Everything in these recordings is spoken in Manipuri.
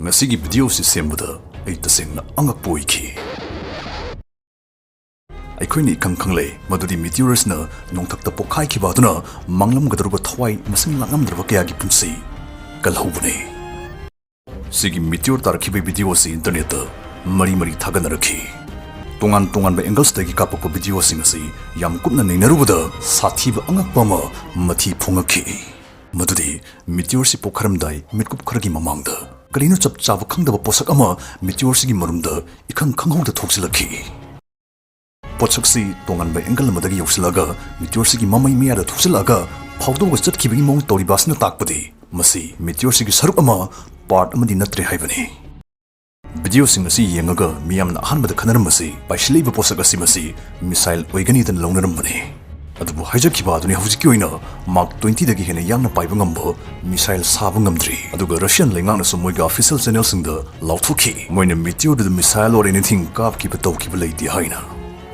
Ngasigi Videosi Sembada, Tasingna Angakpa Oikhi. Aikhoini Kankangle, Madudi meteors na Nongtakta Pokai Kibaduna, Manglam Gadaruba Twai, Masing Langam Dravakayagi Punsi, Kalhubune. Sigi meteor Tarkibi Videosi Internet, Mari Taganaraki. Tungan by Engels Tagi Kapo Videosi Ngasi, Yam Kupna Naruda, Sathina Angakpa Mati Pungaki. Madudi, meteorsi Pokaramdai, Midkup Karagi Mamangda. Karino chap chava khangdaba posak ama meteorsigi marumda ikhang khanghongda thoksilaki. Pochaksi tongan by angle madagi yausilaga meteorsigi mamai miyada thoksilaga phawdoga chatkibagi mong toribasna takpadi masi meteorsigi saruk ama part amadi natre haibani. Videosing asi yengaga miyamna ahanbada khanarambasi paisleiba posak asi masi missile oigani dan longnarambani. Adubu haijakiba aduni hawjiki oina Mark 20 dagi hena yangna paiba ngambo missile saba ngamdri aduga Russian lengangna so moiga official channel singda lauthuki moina meteor the missile or anything kap ki bataw ki leiti haina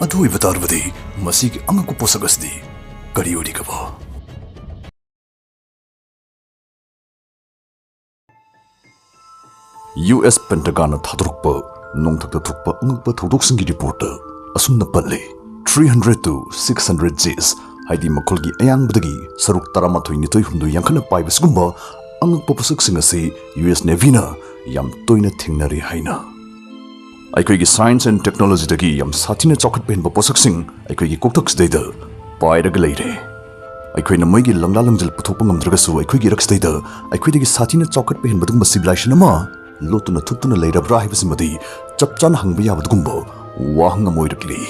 adu ibatarvadi masigi angaku posagasdi kari odi kaba US Pentagon thadrukpa nongthakta thukpa angakpa thodoksingi report asumna palle 300 to 600 Gs haidi makolgi ayang badagi saruk tarama thoini toi hundu yangkhana paibasgumba angakpa posaksing asi US Navy na yam toina thingnari haina aikoigi science and technology dagi yam sathina chokhat penba posaksing aikoigi koktak sdeida pairaga leire aikoina moigi langla langjal puthokpa ngamdragasu aikoigi raksdeida aikoidagi sathina chokhat penba dugma civilization ama lotuna thutuna leirabra haibasimadi chapchan hangba yabadgumba wahanga moirakli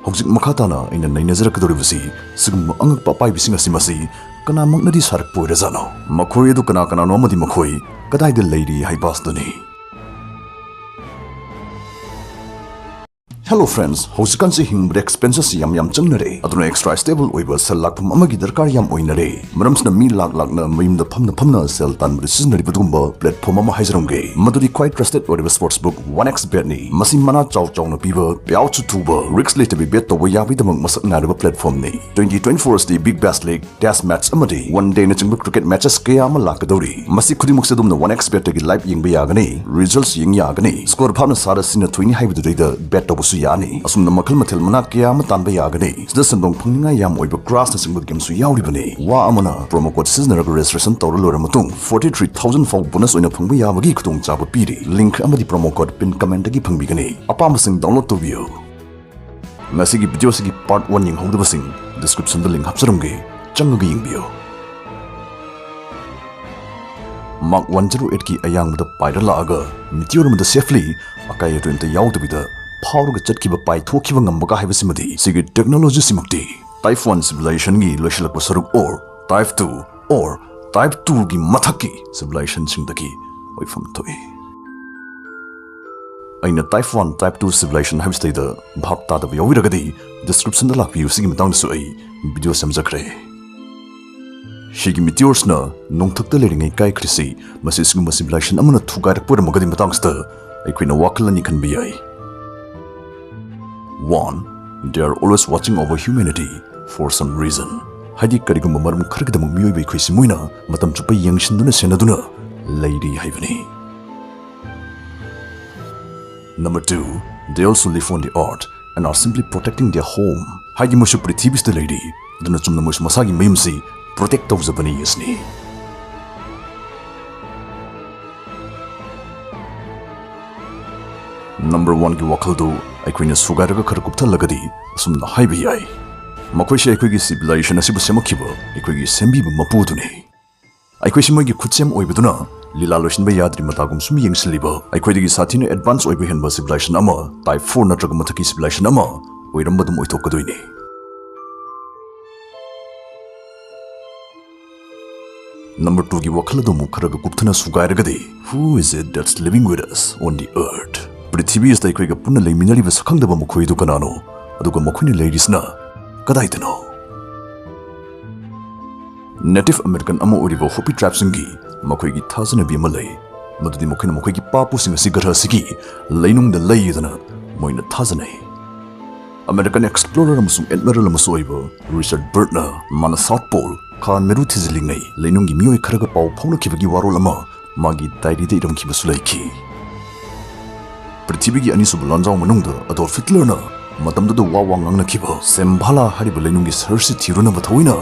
Hojik makatana ina nainazrakadoribasi sigum angakpa paibising asimasi kana maknadi sarak poirajano makhoi edu kana nomadi makhoi kadaida leiri haibasdani Hello friends, hosikansi hingbre expenses yam changnare aduna extra stable oiba sel lakpam amagi darkar yam oinare maramsna mi lak na mayimda phamna sel tan business budumba platform ama haizramge maduri quite trusted oiba sports book 1x bet ni masi mana chaw na piba pyaw chu tuba risk later be bet to yabi damang masak na platform ni 2024 is the big bash league test match amadi one day na chingba cricket matches kaya ama lakadori masi khudimuk sedum na 1x bet gi live yingba yagani results ying yagani score bhamna sara sina 20 haibu deida bet to Yani, asumna makal mathil manak kaya matanba yagani. Sida sandong phangninga yam oiba grass na singba game su yauribani. Wa amana promo code siznaraga registration tawra lora matung 43,000 faw bonus oina phangba yabagi khudong chaba piri. Link amadi promo code pin comment dagi phangbigani. Apamba sing download tawbiyo. Ngasigi video sigi part 1 yinghawdaba sing description da link hapsaramge changaga yingbiyo. Mark 108 ki ayangda paira laaga meteor mada safely akaya renta yaudabida Power Chatkiba Pai Tokiva Ngambaka Havisimati, Sigi Technology Simukti, Type 1 Civilization Gi Loshilak Pasaruk or Type 2 or Type 2 Gi Mathaki Civilization Singdaki, Oifam Toi. Aina Type 1, Type 2 Civilization Havistida, Bhakta the Yaviragadi, description the Laki using down so a video Samzakre. Shigi meteors na, Nongtak the leading a Kai Krisi, Masisuma Civilization Amana Tugar Puramagadi Matangster, a Queen of Wakalani can be I. 1. They are always watching over humanity for some reason. Haidi karigumba maram khargidamang miyoiba ikhoisi moina matam chupa yangshinduna senaduna leiri haibani. Number 2. They also live on the earth and are simply protecting their home. Haidi mushu prithibista leiri duna chumna mushu masagi mayumsi protect tawzabani yasni. Number 1 ki wakaldu Aikoina sugaraga kharkupta lagadi asumna haibi yai makoisi aikoigi civilization asibu semakiba aikoigi sembiba mapudune aikoisi moigi khutsem oibaduna lila loshinba yadri matagum sum yengsliba aikoidigi sathina advance oiba henba civilization ama type 4 natraga mathaki civilization ama oirambadum oithokadoine Number 2 gi wakhaladu mukharaga kupthana sugairagadi who is it that's living with us on the earth Prithvi is the Quaker Puna Minari was hung the Mokoi Dukanano, Aduka Mokuni ladies na, Kadaitano. Native American Amo Urivo Hopi Trapsingi, Mokoigi Thousand of Malay, Madu Mokina Mokogi Papu sing a cigar siki, Lainung the Layana, Moina Tazane. American explorer Musum Admiral Musoibo, Richard Burtner, Mana South Pole, Khan Meruti Zilingai, Lainungi Mui Karagapau, Pona Kivagi Warolama, magi diary de iram khibasu laiki prithvi gi ani subu lanjau manungda Adolf Hitler na matamda da wawang ngangna khiba Sembada hariba leinungi sarsi thiruna bathoina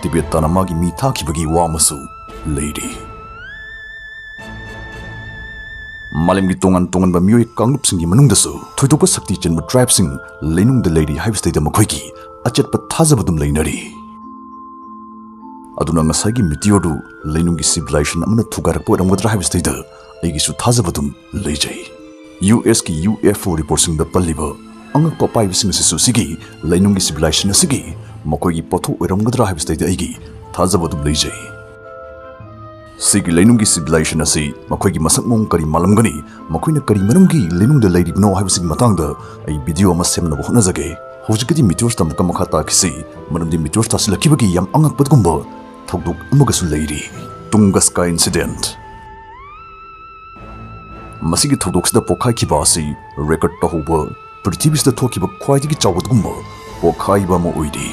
Tibet tana magi mitha khibagi wa masu lady Malimgi tongan ba miyoi kanglup singi manungdasu thoidopa sakti chenba tribe sing leinungda lady haibstai da makhoigi achetpa thajabadum leinari aduna ngasagi meteor du leinungi civilization amna thugarakpo ramgadra haibstai da aigi su thajabadum leijai US ki UFO report sing da palliba angakpa paibising sisu sigi leinungi civilization sigi makoigi potho oramgadra haibstai da aigi thajabadum leijai Sigi leinungi civilization asi makoigi masakmong kari malamgani makoina kari manunggi leinungda leiribno haibsing matangda ai video ama semna bo honajage hojikati meteors tamka makhata kisi manamdi meteors tasilakibagi yam angakpadgumba thokduk amagasu leiri tunga sky incident masigi thokdoksida pokhai kiba asi record tahuba prithibisda thokiba khwaidigi chawdgumba pokhai ba mo oidi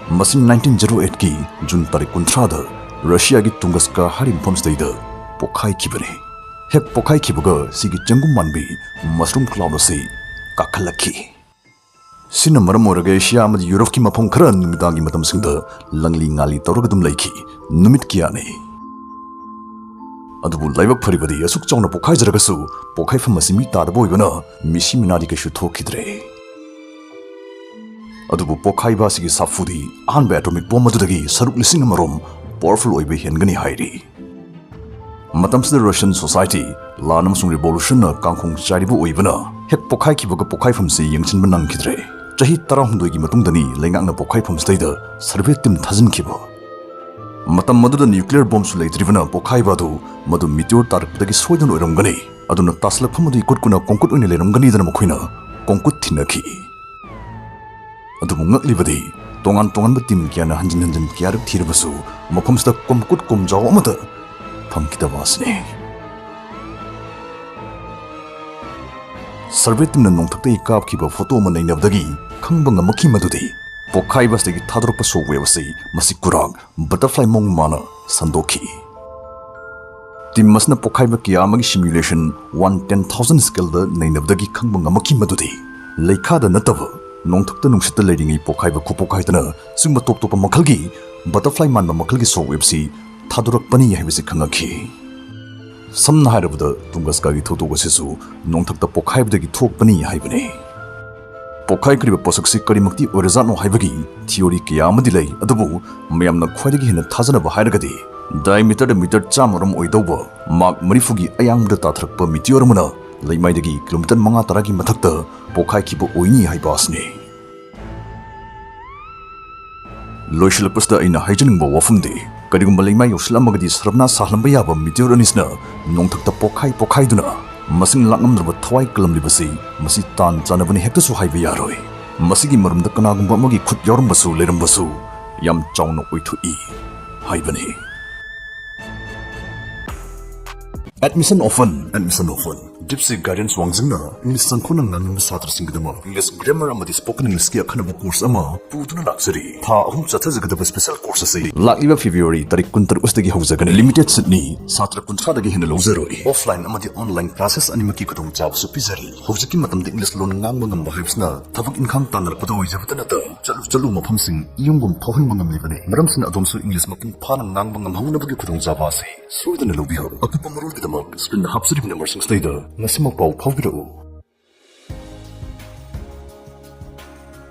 Masin 1908 ki June tarik 13 da Russia gi Tunguska harim phamstai da pokhai kibare hek pokhai kibaga sigi jangum manbi mushroom cloud ase kakhalaki sina maram oraga Asia amad Europe ki mafam khara numidangi matam singda langli ngali tawragadum laiki numit kiyane adubu laibak pharibadi asuk chawna pokhai jaragasu pokhai phamasi mi tadabo igana misi minari ke shu thokidre adubu pokhai ba sigi safudi anba atomic bomb adudagi saruk lising amarom powerful oibe hengani hairi matamsida Russian society lanam sung revolution na kangkhong charibu oibana hek pokhai kibaga pokhai phamsi yengchinba nangkidre chahi 12 gi matungdani lengakna pokhai phamstaida survey team thajin kiba matam maduda nuclear bomb su leitribana pokhai ba du madu meteor tarpdagi soidan oiramgani aduna taslak phamadu ikutkuna kongkut oine leramgani dana mokhoina kongkut thinaki Adumungak libadi tongan betim kiana hanjin kiarak thirabasu mafamsda komkut komjaw amada phamkida wasne survey timna nongthakta ikap kiba photo ma nainabdagi khangba ngamakhi madudi pokhai basdagi thadropa software basi masi kurak butterfly mong mana sandokhi timmasna pokhai ba kiyamagi simulation 110,000 scale da nainabdagi khangba ngamakhi madudi leikha da nataba nongthakta nungsitta leiringi pokhaiba khupokhaidana singba top makhalgi butterfly manba makhalgi software thadurakpani haibisi khangakhi samna hairabada tungaska gi thotogasesu nongthakta pokhaibdagi thokpani haibane pokhai kriba posaksi karimakti orizano haibagi theory kya amadi lei adubu mayamna khwaidagi hena thajanaba hairagadi diameter da meter chamaram oidoba mark marifugi ayangda tathrakpa meteor mana leimaidagi kilometer 5 gi mathakta pokhai kibo oini haibasne loisilapasta aina haijaningba wafumde karigumba leimai yoslamagadi sarabna sahlamba yaba meteor anisna nongthakta pokhai duna masing langamdraba thawai kalamlibasi masi tan chanabani hektasu haiba yaroi masigi marumda kanagumba amagi khut yaurumbasu lerambasu yam chawna oithui haibane Admission often Gypsy Guidance Wangzingna English Sankhona Nangam Satra Singdama English Grammar Amadi Spoken English Ki Akhanaba Course Ama Puduna Laksari Tha Ahum Chathajagadaba Special Course Ase Lakiba February Tarik 13 Usdagi Hawjagani Limited Sydney Satra 13 dagi hena lawzaroi Offline Amadi Online Classes Animaki Kudong Jabsu Pizari Hawjaki Matamda English Lon Ngangba Ngamba Haibsna Thabak Inkhang Tanarpada Oijabata Nata Chalu Mafamsing Iyungum Thohin Mangamlibani Maramsina Adomsu English Mapung Phanang Ngangba Ngamhaunabagi Kudong Jaba Ase Soidana Lobiho Akupa Marul Kidamak Screen Hapsari Numbers Stader Nasimapau Paviro